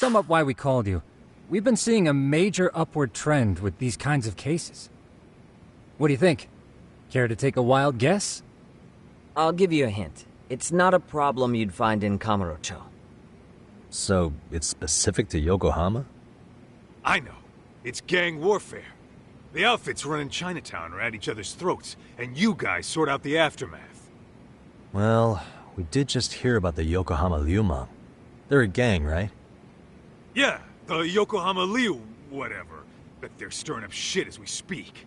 sum up why we called you. We've been seeing a major upward trend with these kinds of cases. What do you think? Care to take a wild guess? I'll give you a hint. It's not a problem you'd find in Kamurocho. So, it's specific to Yokohama? I know. It's gang warfare. The outfits running Chinatown are at each other's throats, and you guys sort out the aftermath. Well, we did just hear about the Yokohama Liumang. They're a gang, right? Yeah, the Yokohama Liu whatever. But they're stirring up shit as we speak.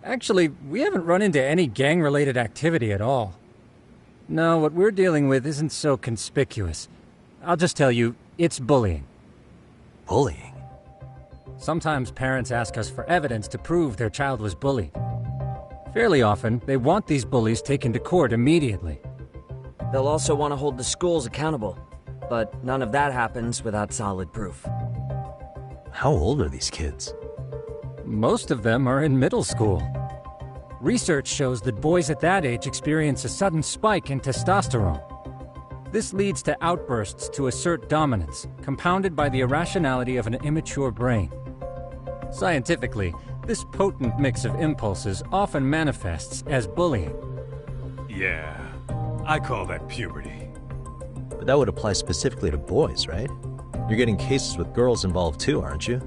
Actually, we haven't run into any gang-related activity at all. No, what we're dealing with isn't so conspicuous. I'll just tell you, it's bullying. Bullying? Sometimes parents ask us for evidence to prove their child was bullied. Fairly often, they want these bullies taken to court immediately. They'll also want to hold the schools accountable, but none of that happens without solid proof. How old are these kids? Most of them are in middle school. Research shows that boys at that age experience a sudden spike in testosterone. This leads to outbursts to assert dominance, compounded by the irrationality of an immature brain. Scientifically, this potent mix of impulses often manifests as bullying. Yeah, I call that puberty. But that would apply specifically to boys, right? You're getting cases with girls involved too, aren't you?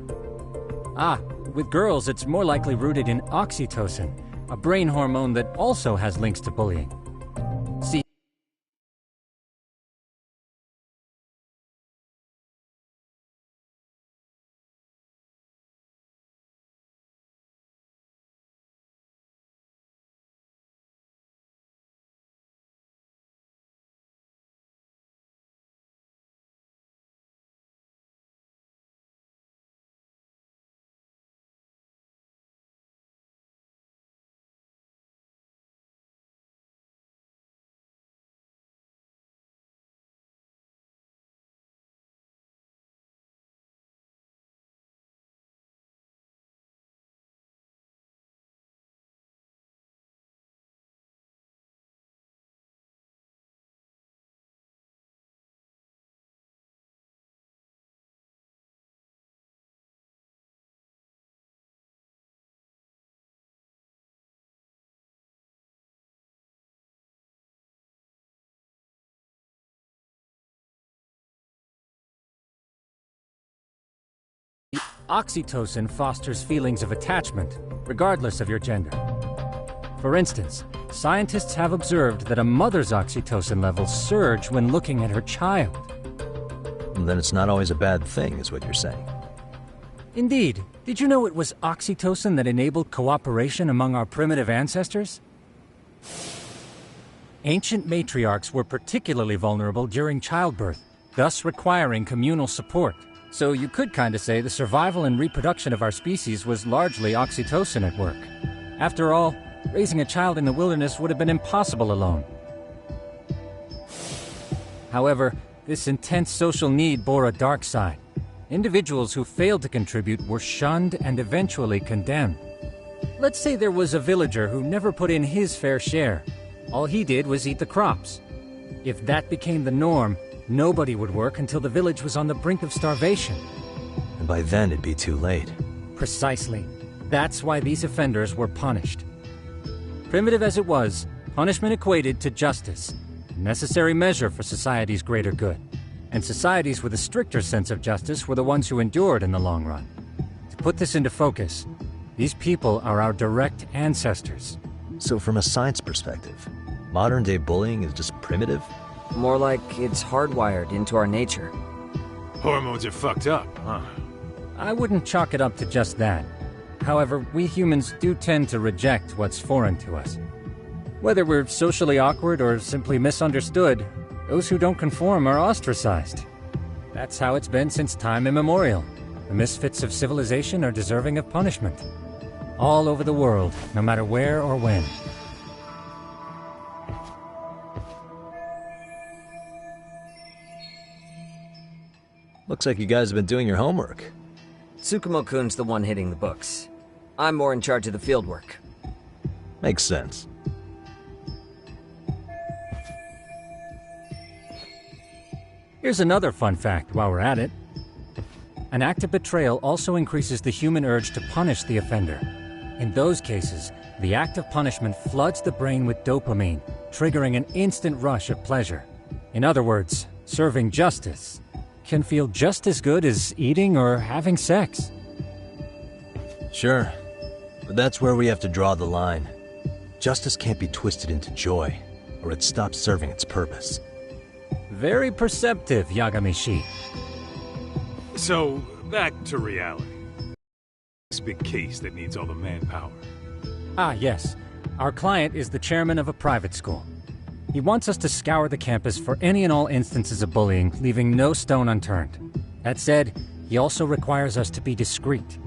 With girls, it's more likely rooted in oxytocin, a brain hormone that also has links to bullying. See, oxytocin fosters feelings of attachment, regardless of your gender. For instance, scientists have observed that a mother's oxytocin levels surge when looking at her child. And then it's not always a bad thing, is what you're saying. Indeed. Did you know it was oxytocin that enabled cooperation among our primitive ancestors? Ancient matriarchs were particularly vulnerable during childbirth, thus requiring communal support. So you could kinda say the survival and reproduction of our species was largely oxytocin at work. After all, raising a child in the wilderness would have been impossible alone. However, this intense social need bore a dark side. Individuals who failed to contribute were shunned and eventually condemned. Let's say there was a villager who never put in his fair share. All he did was eat the crops. If that became the norm, nobody would work until the village was on the brink of starvation. And by then it'd be too late. Precisely. That's why these offenders were punished. Primitive as it was, punishment equated to justice, a necessary measure for society's greater good. And societies with a stricter sense of justice were the ones who endured in the long run. To put this into focus, these people are our direct ancestors. So from a science perspective, modern-day bullying is just primitive? More like it's hardwired into our nature. Hormones are fucked up, huh? I wouldn't chalk it up to just that. However, we humans do tend to reject what's foreign to us. Whether we're socially awkward or simply misunderstood, those who don't conform are ostracized. That's how it's been since time immemorial. The misfits of civilization are deserving of punishment. All over the world, no matter where or when. Looks like you guys have been doing your homework. Tsukumo-kun's the one hitting the books. I'm more in charge of the fieldwork. Makes sense. Here's another fun fact while we're at it. An act of betrayal also increases the human urge to punish the offender. In those cases, the act of punishment floods the brain with dopamine, triggering an instant rush of pleasure. In other words, serving justice can feel just as good as eating or having sex. Sure, but that's where we have to draw the line. Justice can't be twisted into joy, or it stops serving its purpose. Very perceptive, Yagami-shi. So, back to reality. This big case that needs all the manpower. Ah, yes. Our client is the chairman of a private school. He wants us to scour the campus for any and all instances of bullying, leaving no stone unturned. That said, he also requires us to be discreet.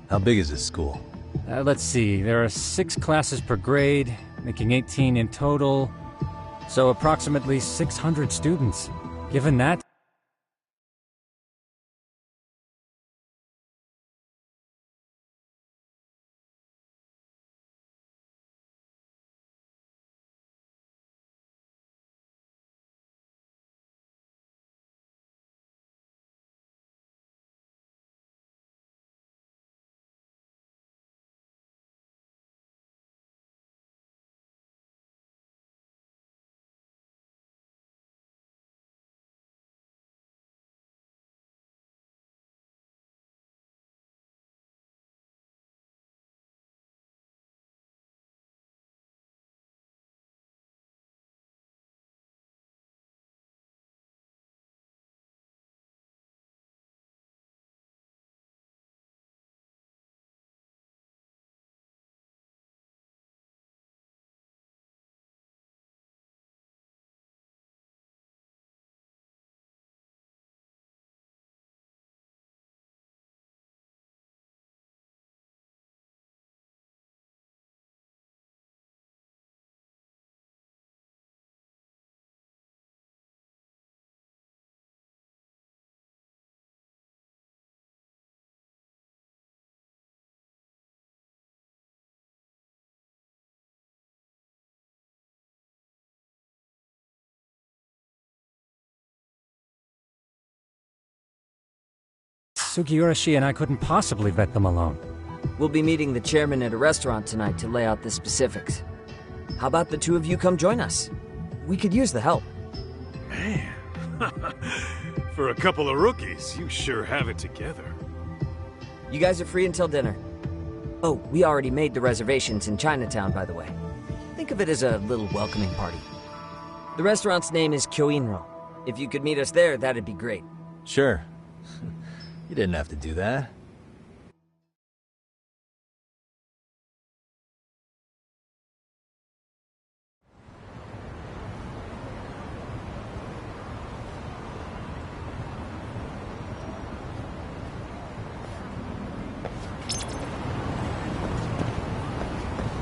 How big is this school? Let's see, there are 6 classes per grade, making 18 in total. So approximately 600 students. Given that, Sugiura-shi and I couldn't possibly vet them alone. We'll be meeting the chairman at a restaurant tonight to lay out the specifics. How about the two of you come join us? We could use the help. Man, for a couple of rookies, you sure have it together. You guys are free until dinner. Oh, we already made the reservations in Chinatown, by the way. Think of it as a little welcoming party. The restaurant's name is Kyoinro. If you could meet us there, that'd be great. Sure. You didn't have to do that.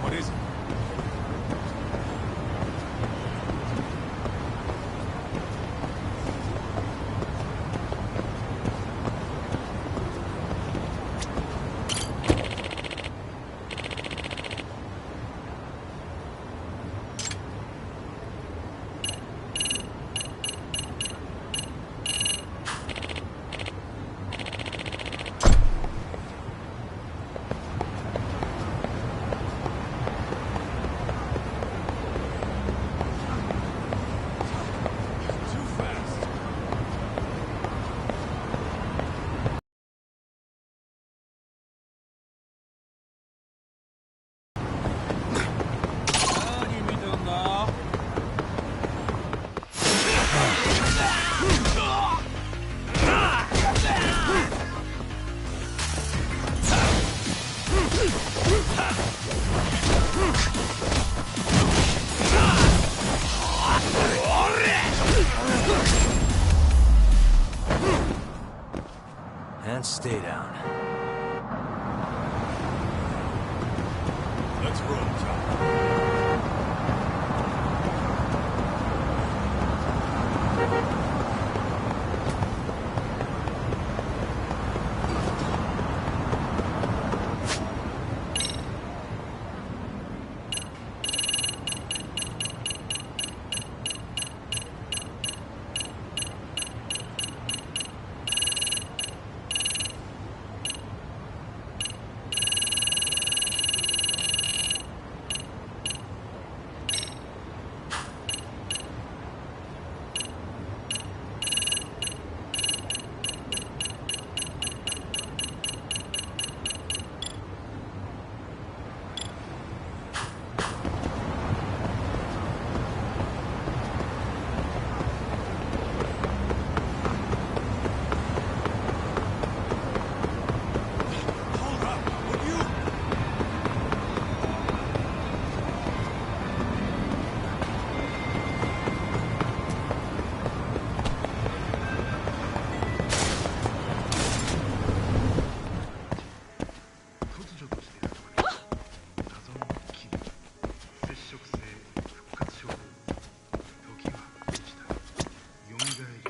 What is it? And stay down. Let's roll, John.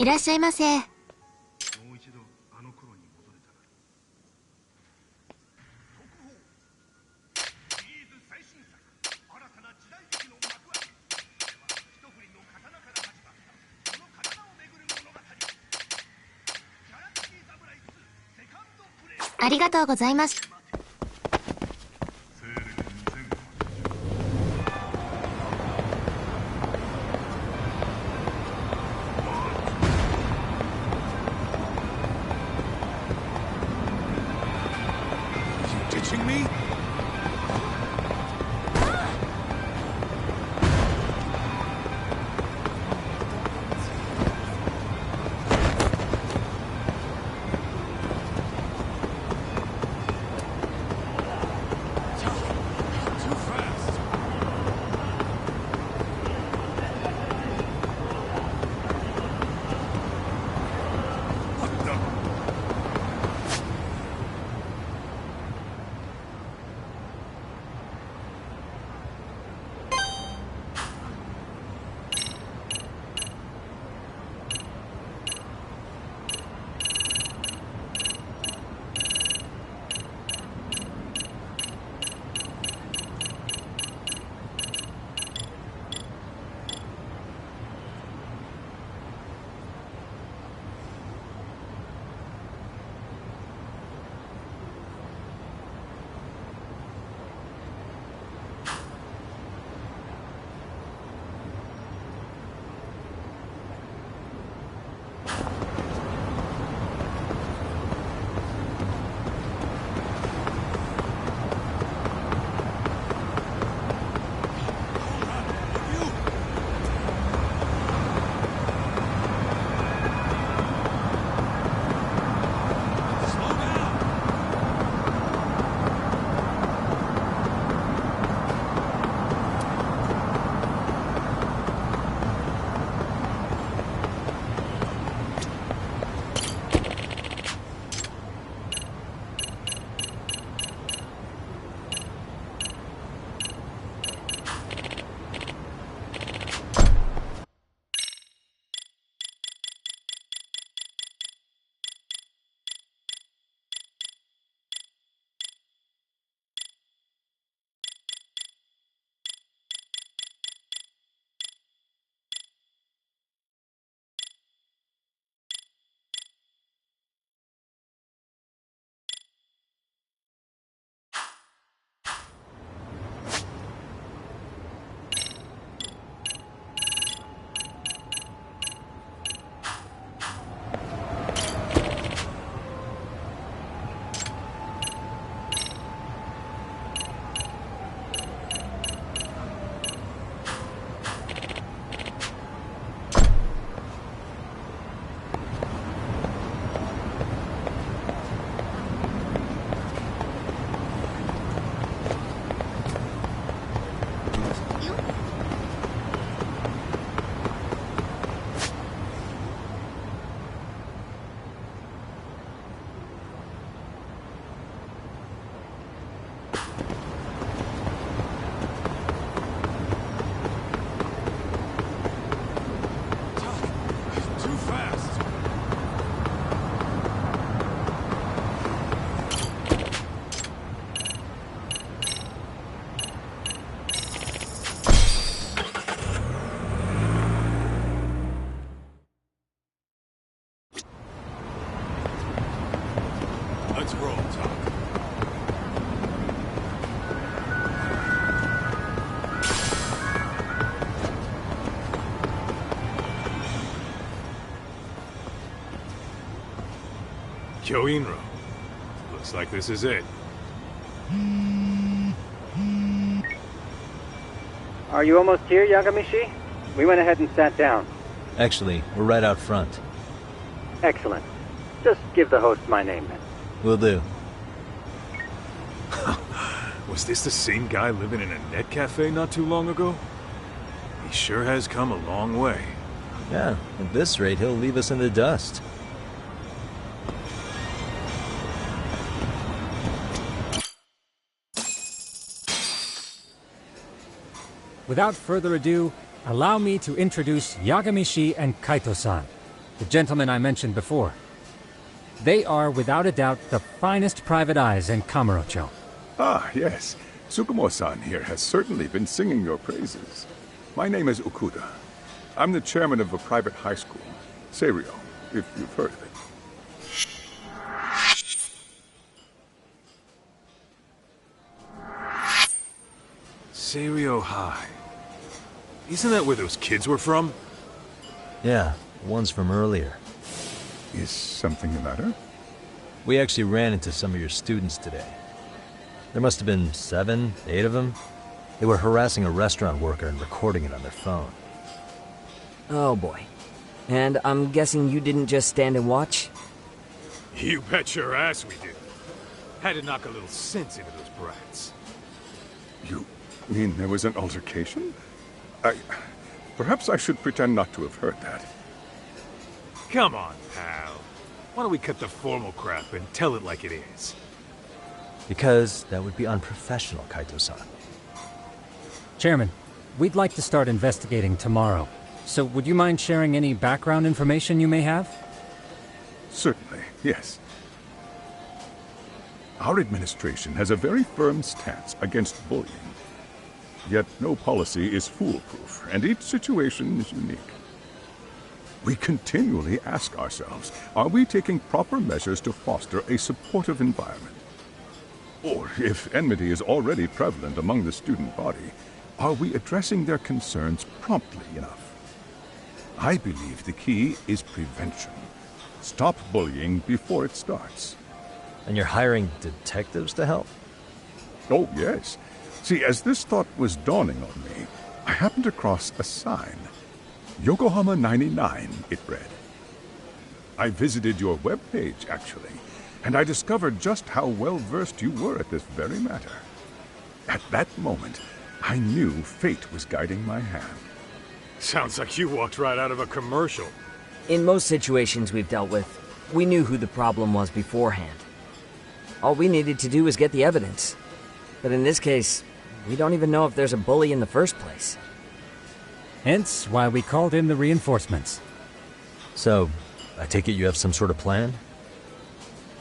いらっしゃいませ。ありがとうございます。Ditching me? Too fast. What the? Let's roll, Talk. Kyoinro. Looks like this is it. Are you almost here, Yagamishi? We went ahead and sat down. Actually, we're right out front. Excellent. Just give the host my name then. Will do. Was this the same guy living in a net cafe not too long ago? He sure has come a long way. Yeah, at this rate, he'll leave us in the dust. Without further ado, allow me to introduce Yagamishi and Kaito-san. the gentleman I mentioned before. They are, without a doubt, the finest private eyes in Kamurocho. Ah, yes. Tsukumo-san here has certainly been singing your praises. My name is Okuda. I'm the chairman of a private high school, Seiryo, if you've heard of it. Seiryo High. Isn't that where those kids were from? Yeah, one's from earlier. Is something the matter? We actually ran into some of your students today. There must have been 7, 8 of them. They were harassing a restaurant worker and recording it on their phone. Oh boy. And I'm guessing you didn't just stand and watch? You bet your ass we did. Had to knock a little sense into those brats. You mean there was an altercation? Perhaps I should pretend not to have heard that. Come on, pal. Why don't we cut the formal crap and tell it like it is? Because that would be unprofessional, Kaito-san. Chairman, we'd like to start investigating tomorrow. So would you mind sharing any background information you may have? Certainly, yes. Our administration has a very firm stance against bullying. Yet no policy is foolproof, and each situation is unique. We continually ask ourselves, are we taking proper measures to foster a supportive environment? Or, if enmity is already prevalent among the student body, are we addressing their concerns promptly enough? I believe the key is prevention. Stop bullying before it starts. And you're hiring detectives to help? Oh, yes. See, as this thought was dawning on me, I happened across a sign. Yokohama 99, it read. I visited your webpage, actually, and I discovered just how well-versed you were at this very matter. At that moment, I knew fate was guiding my hand. Sounds like you walked right out of a commercial. In most situations we've dealt with, we knew who the problem was beforehand. All we needed to do was get the evidence. But in this case, we don't even know if there's a bully in the first place. Hence why we called in the reinforcements. So, I take it you have some sort of plan?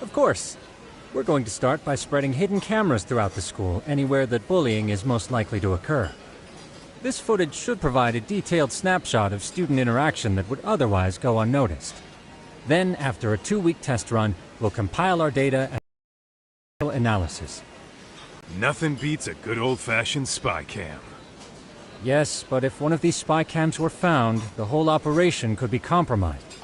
Of course. We're going to start by spreading hidden cameras throughout the school, anywhere that bullying is most likely to occur. This footage should provide a detailed snapshot of student interaction that would otherwise go unnoticed. Then, after a 2-week test run, we'll compile our data and analysis. Nothing beats a good old-fashioned spy cam. Yes, but if one of these spy cams were found, the whole operation could be compromised.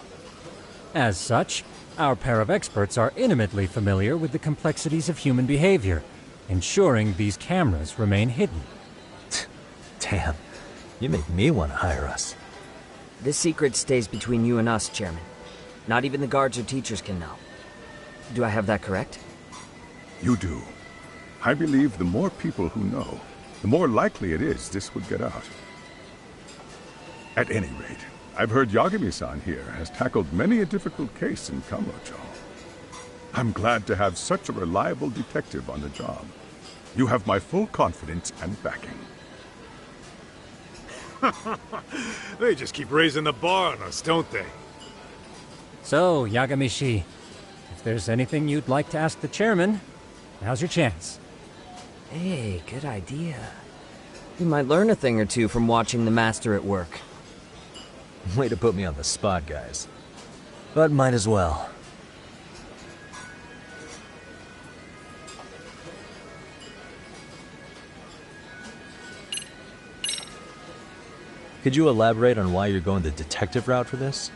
As such, our pair of experts are intimately familiar with the complexities of human behavior, ensuring these cameras remain hidden. Damn, you make me want to hire us. This secret stays between you and us, Chairman. Not even the guards or teachers can know. Do I have that correct? You do. I believe the more people who know, the more likely it is this would get out. At any rate, I've heard Yagami-san here has tackled many a difficult case in Kamurocho. I'm glad to have such a reliable detective on the job. You have my full confidence and backing. They just keep raising the bar on us, don't they? So, Yagami-shi, if there's anything you'd like to ask the chairman, now's your chance. Hey, good idea. You might learn a thing or two from watching the master at work. Way to put me on the spot, guys. But might as well. Could you elaborate on why you're going the detective route for this?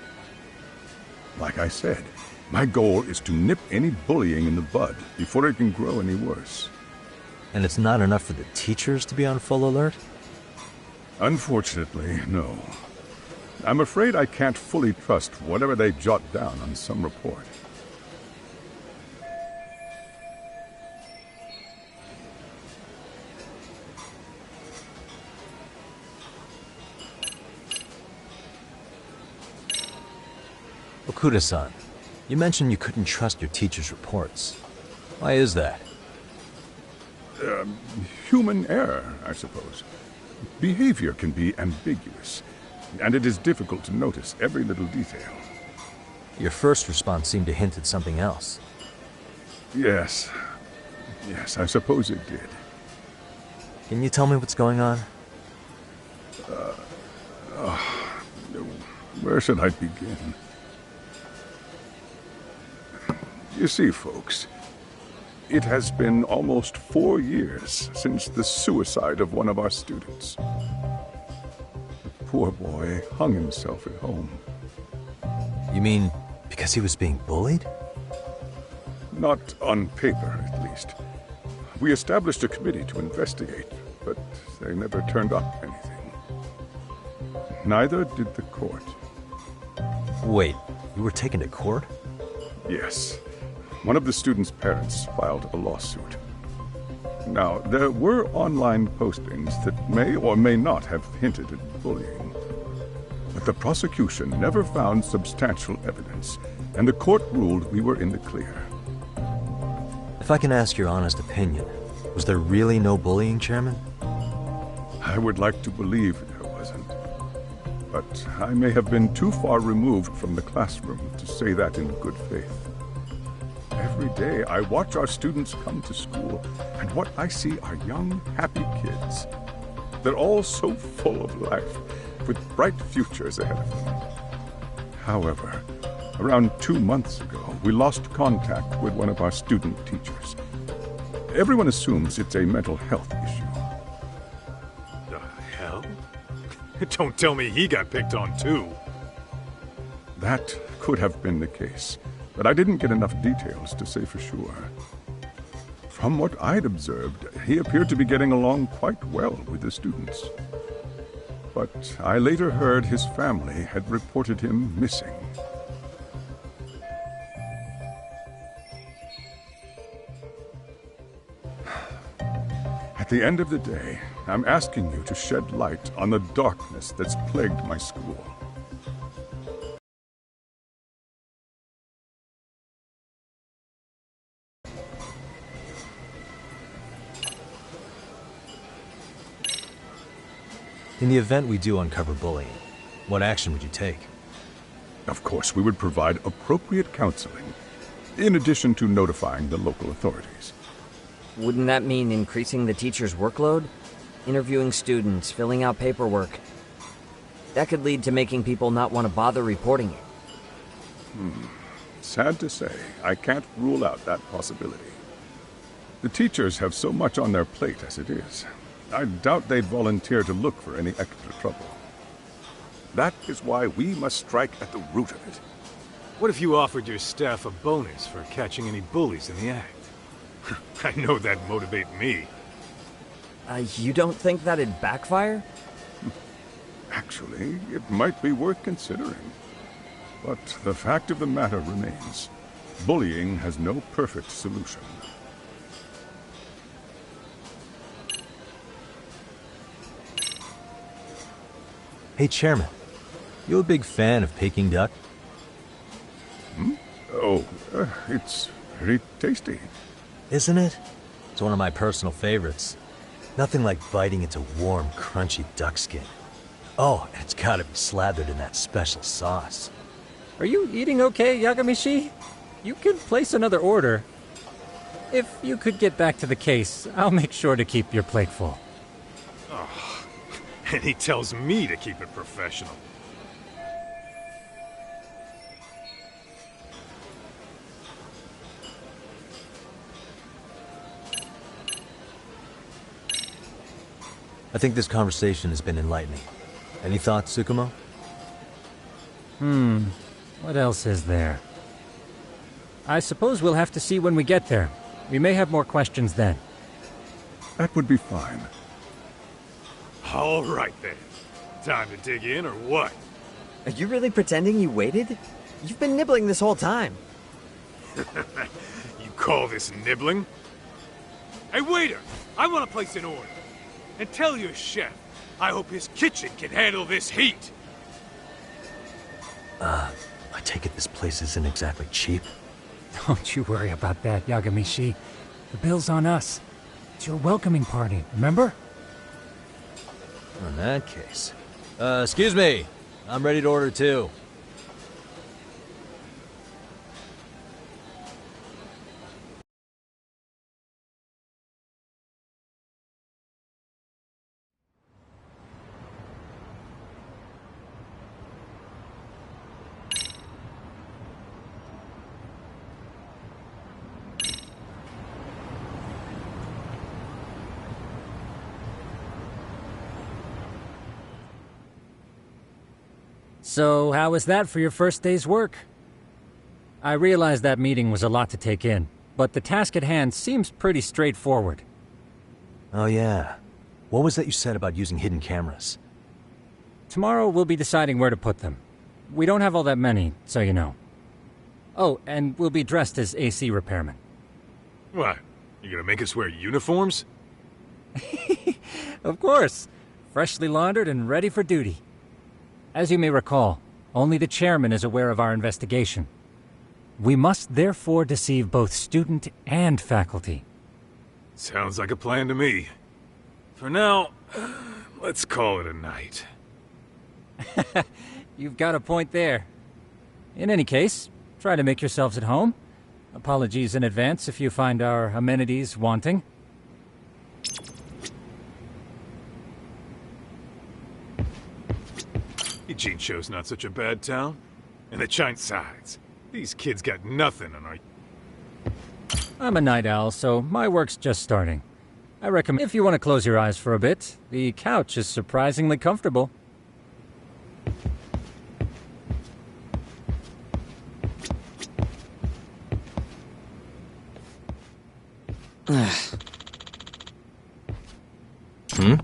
Like I said, my goal is to nip any bullying in the bud before it can grow any worse. And it's not enough for the teachers to be on full alert? Unfortunately, no. I'm afraid I can't fully trust whatever they jot down on some report. Okuda-san, you mentioned you couldn't trust your teacher's reports. Why is that? Human error, I suppose. Behavior can be ambiguous, and it is difficult to notice every little detail. Your first response seemed to hint at something else. Yes. Yes, I suppose it did. Can you tell me what's going on? Where should I begin? You see, folks, it has been almost 4 years since the suicide of one of our students. The poor boy hung himself at home. You mean because he was being bullied? Not on paper, at least. We established a committee to investigate, but they never turned up anything. Neither did the court. Wait, you were taken to court? Yes. One of the students' parents filed a lawsuit. Now, there were online postings that may or may not have hinted at bullying. But the prosecution never found substantial evidence, and the court ruled we were in the clear. If I can ask your honest opinion, was there really no bullying, Chairman? I would like to believe there wasn't. But I may have been too far removed from the classroom to say that in good faith. Every day I watch our students come to school, and what I see are young, happy kids. They're all so full of life, with bright futures ahead of them. However, around 2 months ago, we lost contact with one of our student teachers. Everyone assumes it's a mental health issue. The hell? Don't tell me he got picked on too. That could have been the case, but I didn't get enough details to say for sure. From what I'd observed, he appeared to be getting along quite well with the students. But I later heard his family had reported him missing. At the end of the day, I'm asking you to shed light on the darkness that's plagued my school. In the event we do uncover bullying, what action would you take? Of course, we would provide appropriate counseling, in addition to notifying the local authorities. Wouldn't that mean increasing the teacher's workload? Interviewing students, filling out paperwork. That could lead to making people not want to bother reporting it. Sad to say, I can't rule out that possibility. The teachers have so much on their plate as it is. I doubt they'd volunteer to look for any extra trouble. That is why we must strike at the root of it. What if you offered your staff a bonus for catching any bullies in the act? I know that'd motivate me. You don't think that'd backfire? Actually, it might be worth considering. But the fact of the matter remains. Bullying has no perfect solution. Hey, Chairman, you a big fan of Peking duck? Oh, it's very tasty. Isn't it? It's one of my personal favorites. Nothing like biting into warm, crunchy duck skin. Oh, and it's gotta be slathered in that special sauce. Are you eating okay, Yagamishi? You could place another order. If you could get back to the case, I'll make sure to keep your plate full. And he tells me to keep it professional. I think this conversation has been enlightening. Any thoughts, Tsukumo? What else is there? I suppose we'll have to see when we get there. We may have more questions then. That would be fine. All right then. Time to dig in or what? Are you really pretending you waited? You've been nibbling this whole time. You call this nibbling? Hey waiter, I want to place an order. And tell your chef, I hope his kitchen can handle this heat. I take it this place isn't exactly cheap? Don't you worry about that, Yagamishi. The bill's on us. It's your welcoming party, remember? In that case. Excuse me. I'm ready to order too. So, how was that for your first day's work? I realize that meeting was a lot to take in, but the task at hand seems pretty straightforward. Oh yeah. What was that you said about using hidden cameras? Tomorrow we'll be deciding where to put them. We don't have all that many, so you know. Oh, and we'll be dressed as AC repairmen. What? You gonna make us wear uniforms? Of course. Freshly laundered and ready for duty. As you may recall, only the chairman is aware of our investigation. We must therefore deceive both student and faculty. Sounds like a plan to me. For now, let's call it a night. You've got a point there. In any case, try to make yourselves at home. Apologies in advance if you find our amenities wanting. Ijincho's not such a bad town. And the Chine sides. These kids got nothing on our... I'm a night owl, so my work's just starting. I recommend if you want to close your eyes for a bit. The couch is surprisingly comfortable. Hmm?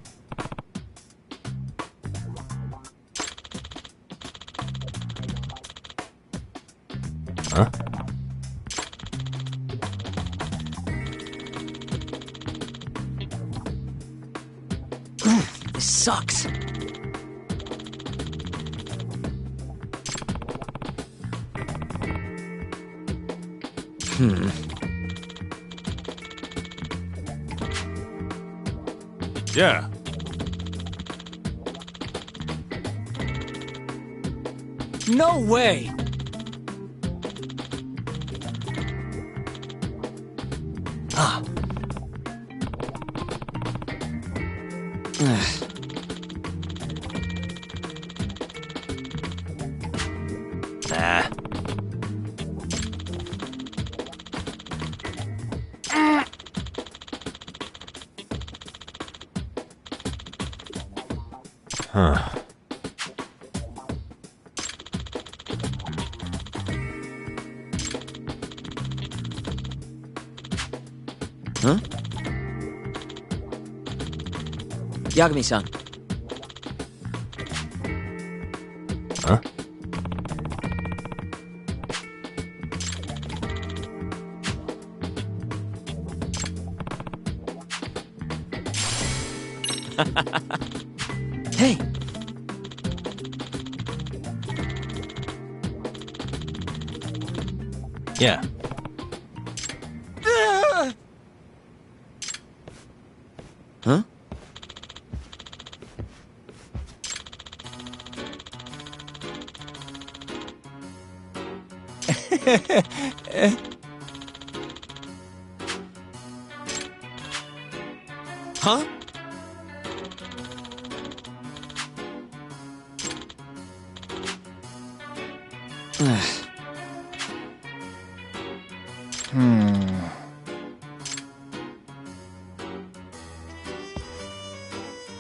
Huh? This sucks. Yeah. No way! Ah. Nah. Huh. Huh? Yagami-san. Huh? Hey! Yeah. Huh? Huh?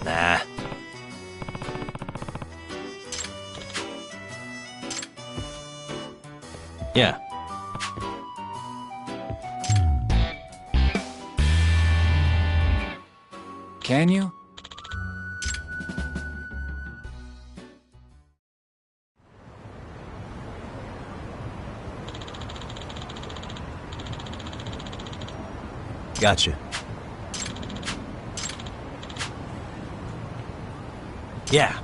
Nah. Yeah. Can you? Gotcha. Yeah.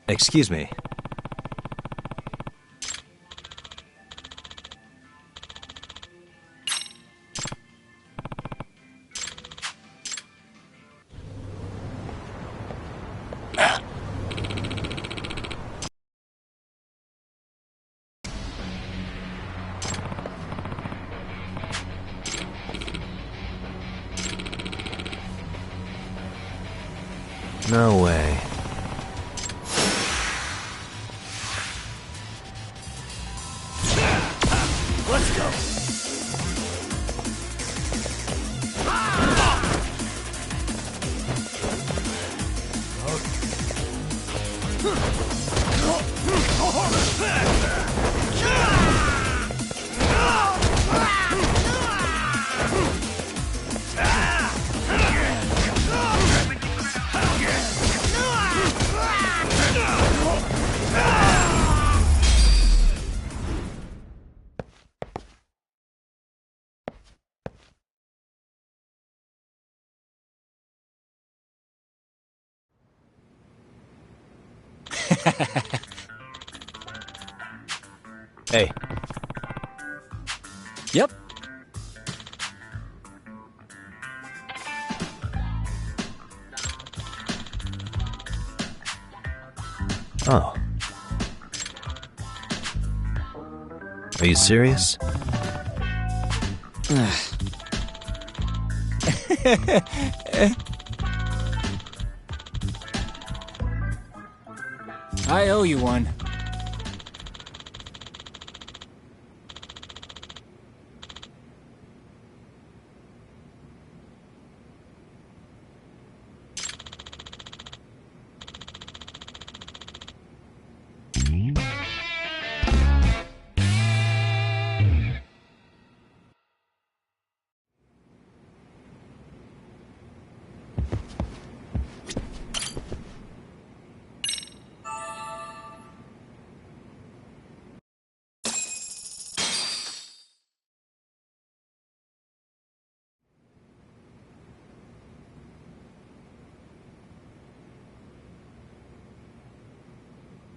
Excuse me. No way. Let's go. Hey. Yep. Oh. Are you serious? I owe you one.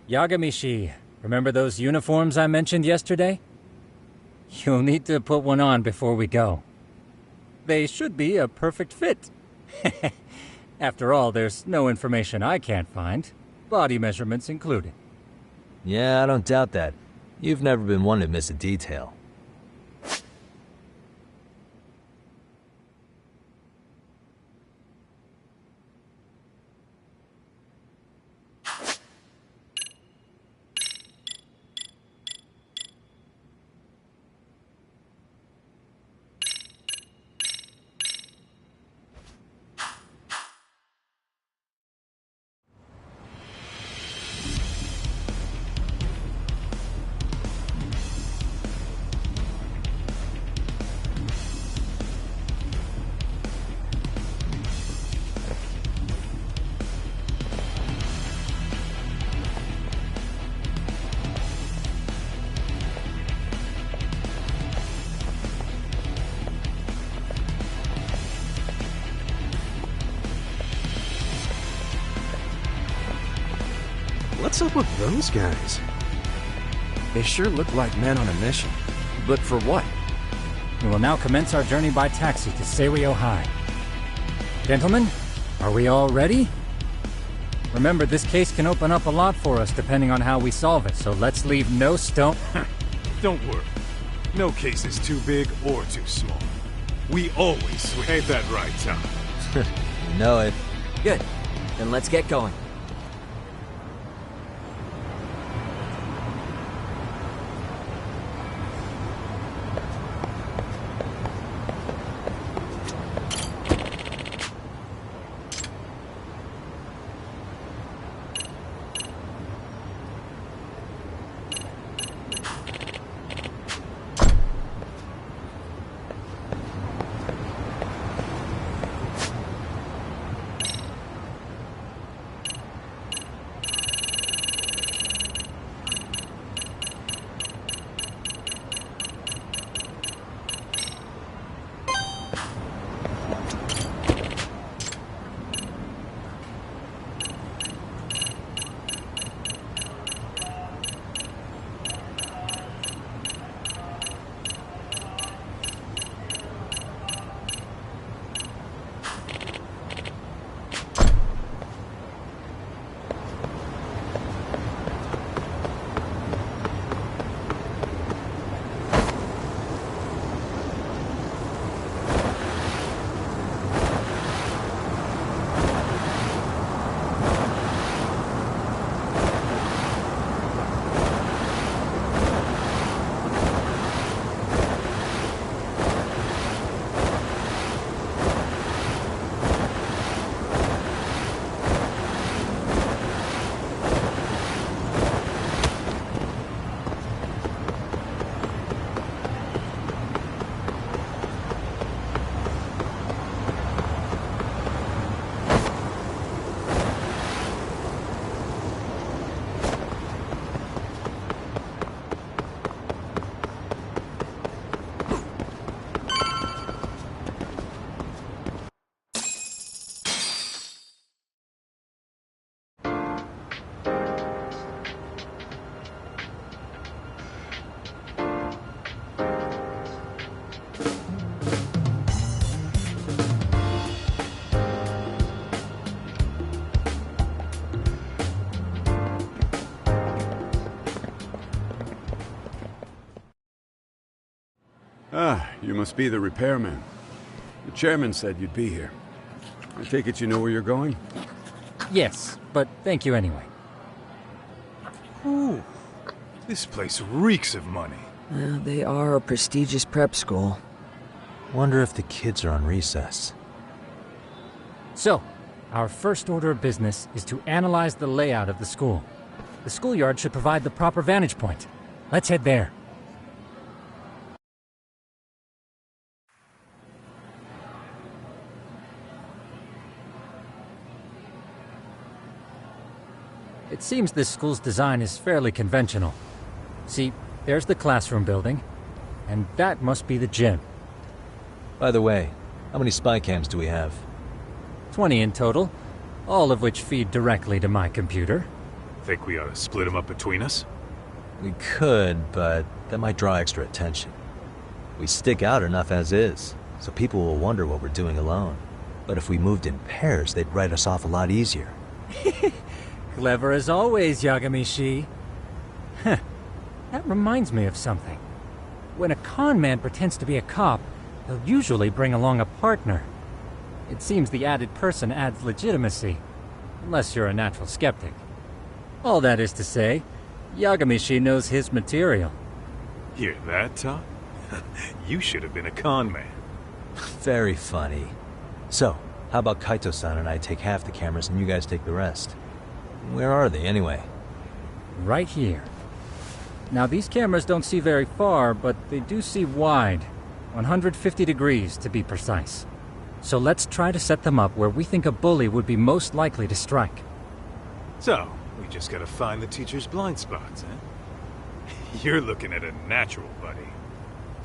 Yagamishi, remember those uniforms I mentioned yesterday? You'll need to put one on before we go. They should be a perfect fit. After all, there's no information I can't find, body measurements included. Yeah, I don't doubt that. You've never been one to miss a detail. What's up with those guys? They sure look like men on a mission. But for what? We will now commence our journey by taxi to Seiryo High. Gentlemen, are we all ready? Remember, this case can open up a lot for us depending on how we solve it, so let's leave no stone... Don't worry. No case is too big or too small. We always swing. Ain't that right, Tom? You know it. Good. Then let's get going. Ah, you must be the repairman. The chairman said you'd be here. I take it you know where you're going? Yes, but thank you anyway. Ooh, this place reeks of money. They are a prestigious prep school. Wonder if the kids are on recess. So, our first order of business is to analyze the layout of the school. The schoolyard should provide the proper vantage point. Let's head there. It seems this school's design is fairly conventional. See, there's the classroom building, and that must be the gym. By the way, how many spy cams do we have? 20 in total, all of which feed directly to my computer. Think we ought to split them up between us? We could, but that might draw extra attention. We stick out enough as is, so people will wonder what we're doing alone. But if we moved in pairs, they'd write us off a lot easier. Clever as always, Yagami-shi. Huh. That reminds me of something. When a con man pretends to be a cop, he'll usually bring along a partner. It seems the added person adds legitimacy, unless you're a natural skeptic. All that is to say, Yagami-shi knows his material. Hear that, Tom? You should have been a con man. Very funny. So, how about Kaito-san and I take half the cameras and you guys take the rest? Where are they, anyway? Right here. Now, these cameras don't see very far, but they do see wide. 150 degrees, to be precise. So let's try to set them up where we think a bully would be most likely to strike. So, we just gotta find the teacher's blind spots, eh? You're looking at a natural, buddy.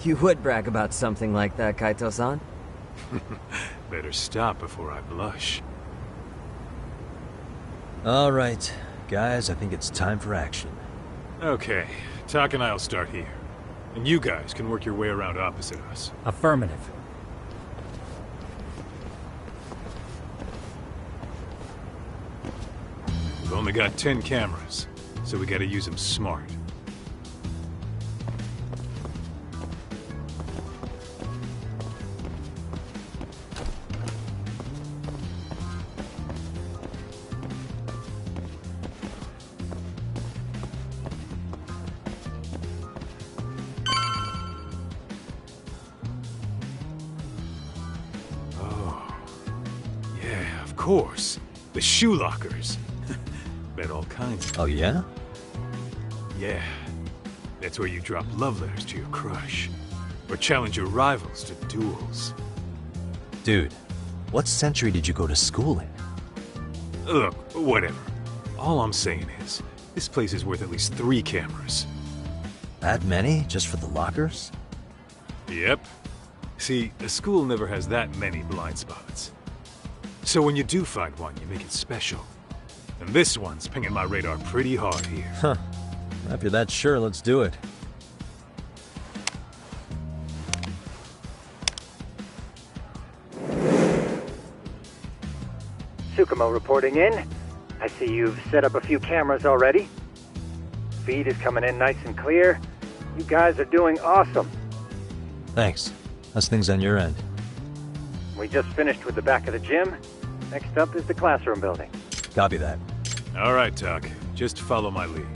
You would brag about something like that, Kaito-san. Better stop before I blush. All right, guys, I think it's time for action. Okay, Tak and I'll start here. And you guys can work your way around opposite us. Affirmative. We've only got 10 cameras, so we gotta use them smart. Of course. The shoe lockers. Bet all kinds of... Oh, yeah? Yeah. That's where you drop love letters to your crush. Or challenge your rivals to duels. Dude, what century did you go to school in? Look, whatever. All I'm saying is, this place is worth at least 3 cameras. That many? Just for the lockers? Yep. See, a school never has that many blind spots. So when you do find one, you make it special. And this one's pinging my radar pretty hard here. Huh. If you're that sure, let's do it. Tsukumo reporting in. I see you've set up a few cameras already. Feed is coming in nice and clear. You guys are doing awesome. Thanks. How's things on your end? We just finished with the back of the gym. Next up is the classroom building. Copy that. All right, Tak. Just follow my lead.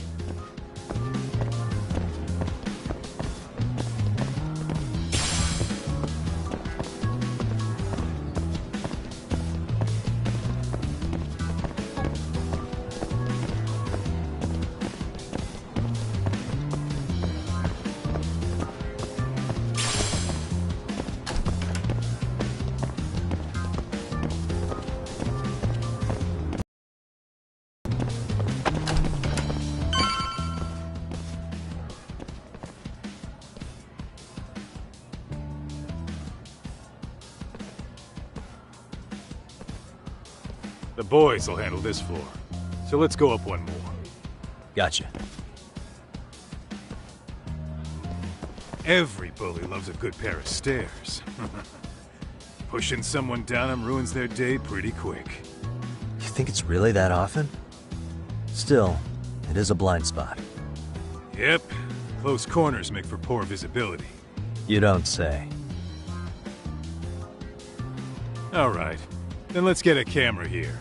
The boys will handle this floor. So let's go up one more. Gotcha. Every bully loves a good pair of stairs. Pushing someone down them ruins their day pretty quick. You think it's really that often? Still, it is a blind spot. Yep. Close corners make for poor visibility. You don't say. All right, then let's get a camera here.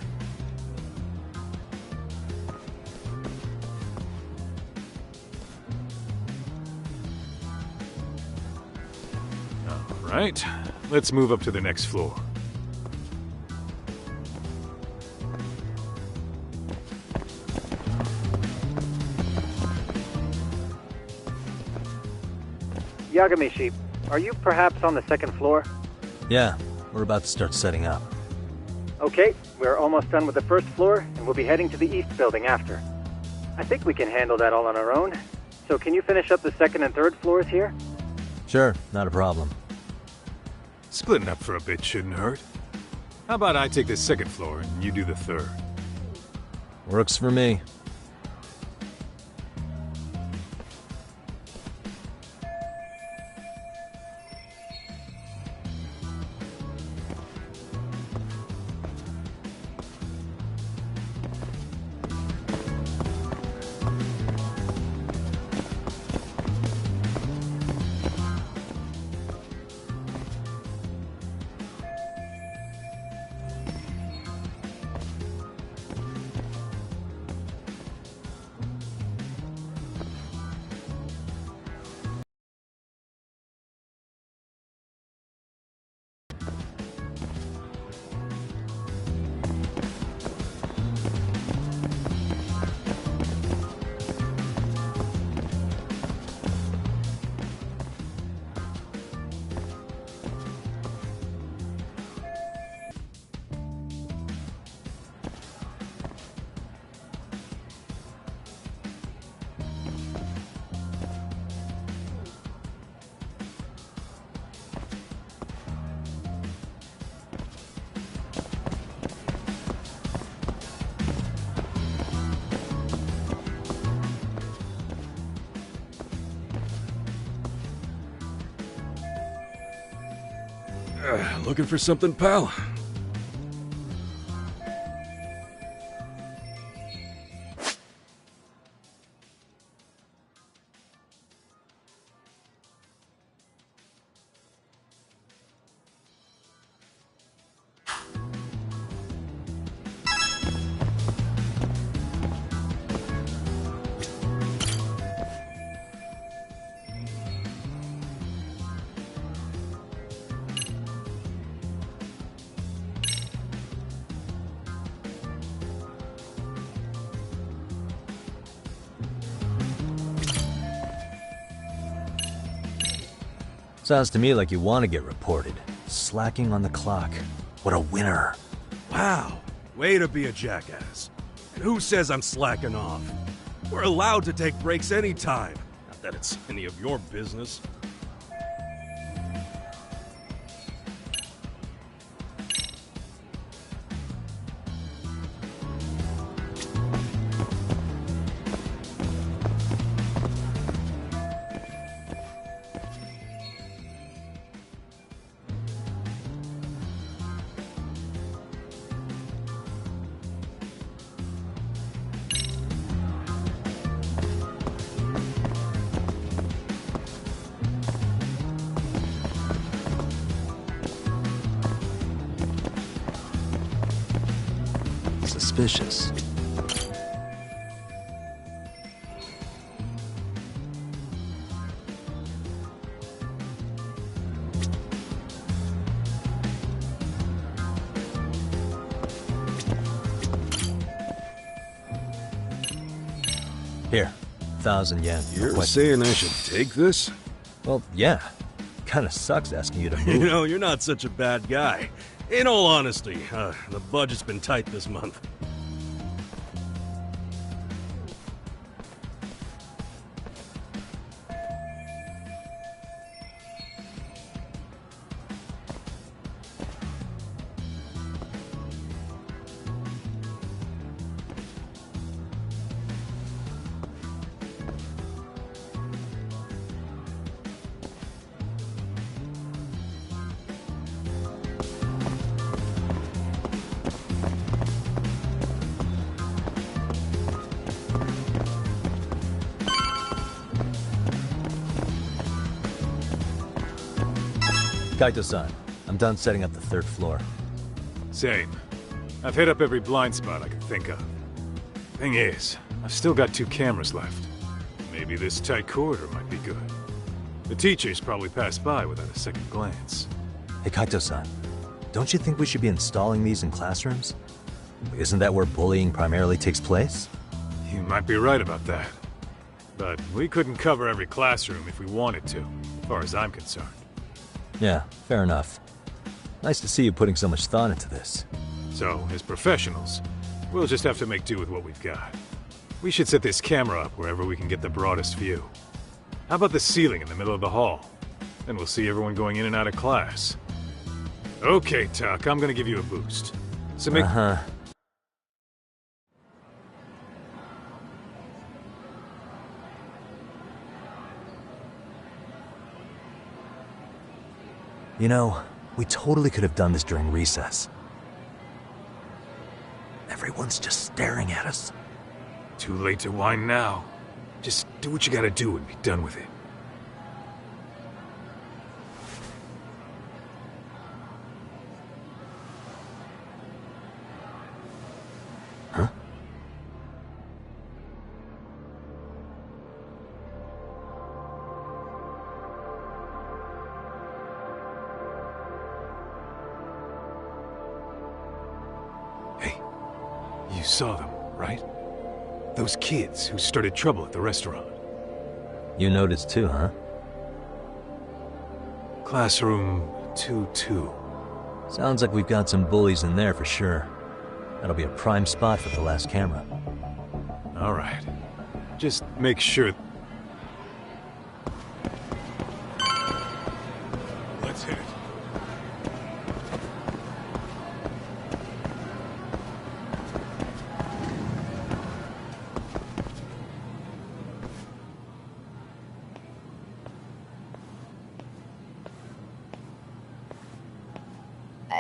All right, let's move up to the next floor. Yagamishi, are you perhaps on the second floor? Yeah, we're about to start setting up. Okay, we're almost done with the first floor, and we'll be heading to the east building after. I think we can handle that all on our own. So can you finish up the second and third floors here? Sure, not a problem. Splitting up for a bit shouldn't hurt. How about I take the second floor and you do the third? Works for me. Looking for something, pal? Sounds to me like you want to get reported. Slacking on the clock. What a winner. Wow, way to be a jackass. And who says I'm slacking off? We're allowed to take breaks anytime. Not that it's any of your business. Suspicious. Here, 1,000 yen. You're saying I should take this? Well, yeah. Kinda sucks asking you to move. You know, you're not such a bad guy. In all honesty, the budget's been tight this month. Kaito-san, I'm done setting up the 3rd floor. Same. I've hit up every blind spot I can think of. Thing is, I've still got 2 cameras left. Maybe this tight corridor might be good. The teachers probably passed by without a second glance. Hey Kaito-san, don't you think we should be installing these in classrooms? Isn't that where bullying primarily takes place? You might be right about that. But we couldn't cover every classroom if we wanted to, as far as I'm concerned. Yeah, fair enough. Nice to see you putting so much thought into this. So, as professionals, we'll just have to make do with what we've got. We should set this camera up wherever we can get the broadest view. How about the ceiling in the middle of the hall? Then we'll see everyone going in and out of class. Okay, Tuck, I'm gonna give you a boost. So make... You know, we totally could have done this during recess. Everyone's just staring at us. Too late to whine now. Just do what you gotta do and be done with it. Huh? Hey, you saw them, right? Those kids who started trouble at the restaurant. You noticed too, huh? Classroom 2-2. Sounds like we've got some bullies in there for sure. That'll be a prime spot for the last camera. All right. Just make sure... Let's hit it.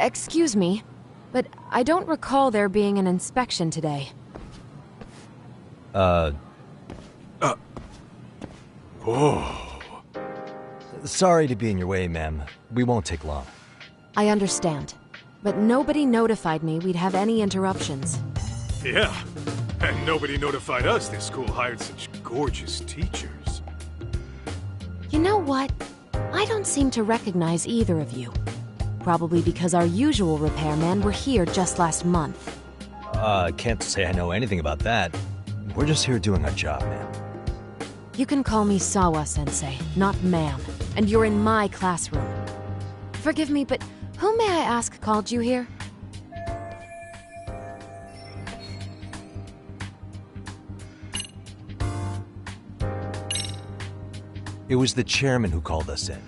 Excuse me, but I don't recall there being an inspection today. Oh. Sorry to be in your way, ma'am. We won't take long. I understand, but nobody notified me we'd have any interruptions. Yeah, and nobody notified us this school hired such gorgeous teachers. You know what? I don't seem to recognize either of you. Probably because our usual repairmen were here just last month. Can't say I know anything about that. We're just here doing our job, ma'am. You can call me Sawa-sensei, not ma'am, and you're in my classroom. Forgive me, but who may I ask called you here? It was the chairman who called us in.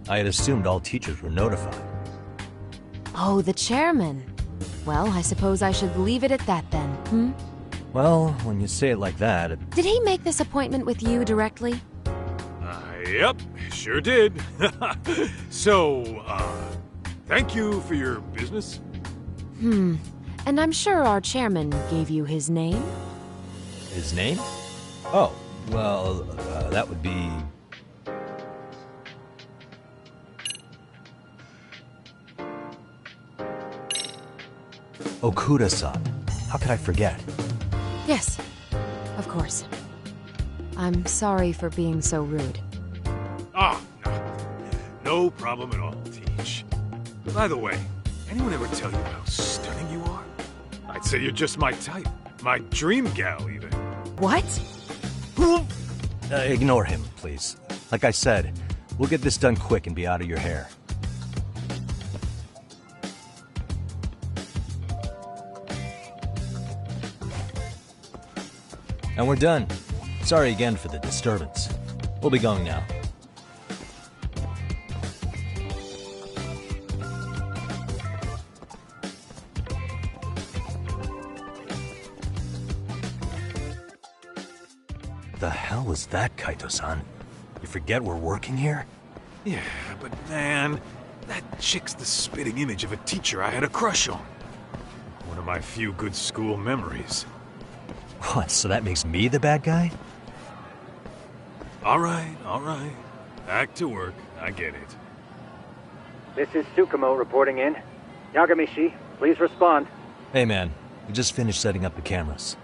I had assumed all teachers were notified. Oh, the chairman. Well, I suppose I should leave it at that then, hmm? Well, when you say it like that... Did he make this appointment with you directly? Yep, sure did. So, thank you for your business. And I'm sure our chairman gave you his name? His name? Oh, well, that would be... Okuda-san. How could I forget? Yes, of course. I'm sorry for being so rude. No problem at all, Teach. By the way, anyone ever tell you how stunning you are? I'd say you're just my type. My dream gal, even. What? Ignore him, please. Like I said, we'll get this done quick and be out of your hair. And we're done. Sorry again for the disturbance. We'll be going now. The hell was that, Kaito-san? You forget we're working here? Yeah, but man, that chick's the spitting image of a teacher I had a crush on. One of my few good school memories. What, so that makes me the bad guy? All right. Back to work. I get it. This is Tsukumo reporting in. Yagamishi, please respond. Hey man, we just finished setting up the cameras.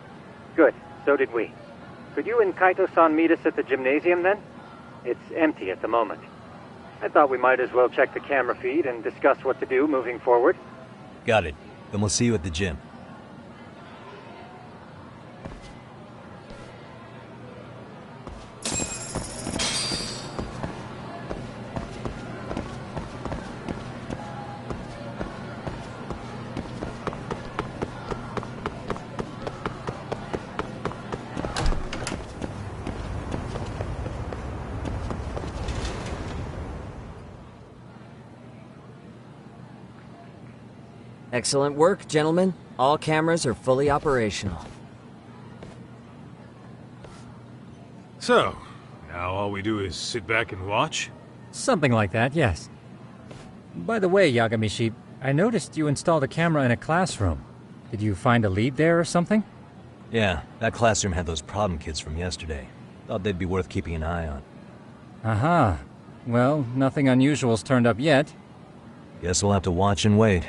Good, so did we. Could you and Kaito-san meet us at the gymnasium then? It's empty at the moment. I thought we might as well check the camera feed and discuss what to do moving forward. Got it. Then we'll see you at the gym. Excellent work, gentlemen. All cameras are fully operational. So, now all we do is sit back and watch? Something like that, yes. By the way, Yagamishi, I noticed you installed a camera in a classroom. Did you find a lead there or something? Yeah, that classroom had those problem kids from yesterday. Thought they'd be worth keeping an eye on. Aha. Well, nothing unusual's turned up yet. Guess we'll have to watch and wait.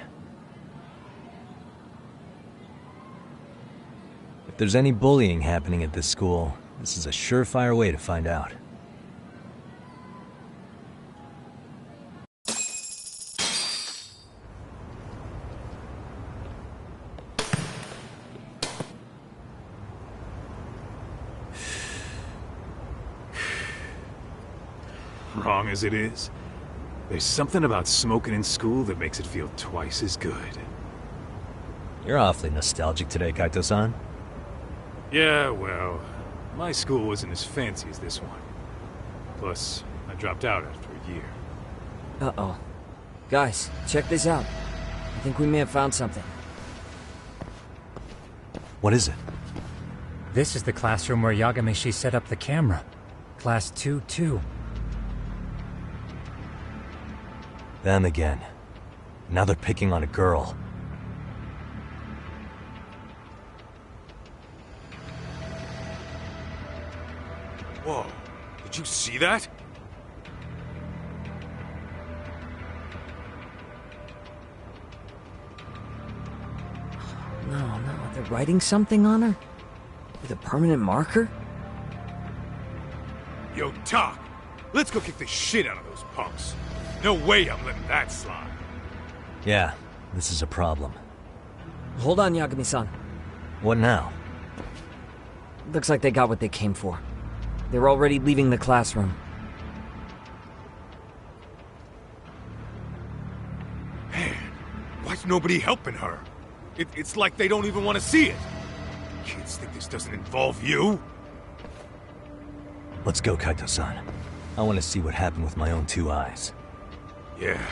If there's any bullying happening at this school, this is a surefire way to find out. Wrong as it is, there's something about smoking in school that makes it feel twice as good. You're awfully nostalgic today, Kaito-san. Yeah, well, my school wasn't as fancy as this one. Plus, I dropped out after a year. Uh-oh. Guys, check this out. I think we may have found something. What is it? This is the classroom where Yagamishi set up the camera. Class 2-2. Them again. Now they're picking on a girl. Whoa, did you see that? No, they're writing something on her? With a permanent marker? Yo, Doc, let's go kick the shit out of those punks. No way I'm letting that slide. Yeah, this is a problem. Hold on, Yagami-san. What now? Looks like they got what they came for. They're already leaving the classroom. Man, why's nobody helping her? It's like they don't even want to see it. Kids think this doesn't involve you? Let's go, Kaito-san. I want to see what happened with my own two eyes. Yeah.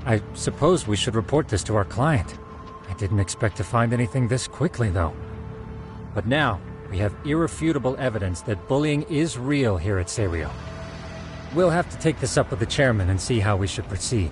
I suppose we should report this to our client. I didn't expect to find anything this quickly, though. But now, we have irrefutable evidence that bullying is real here at Seiryo. We'll have to take this up with the chairman and see how we should proceed.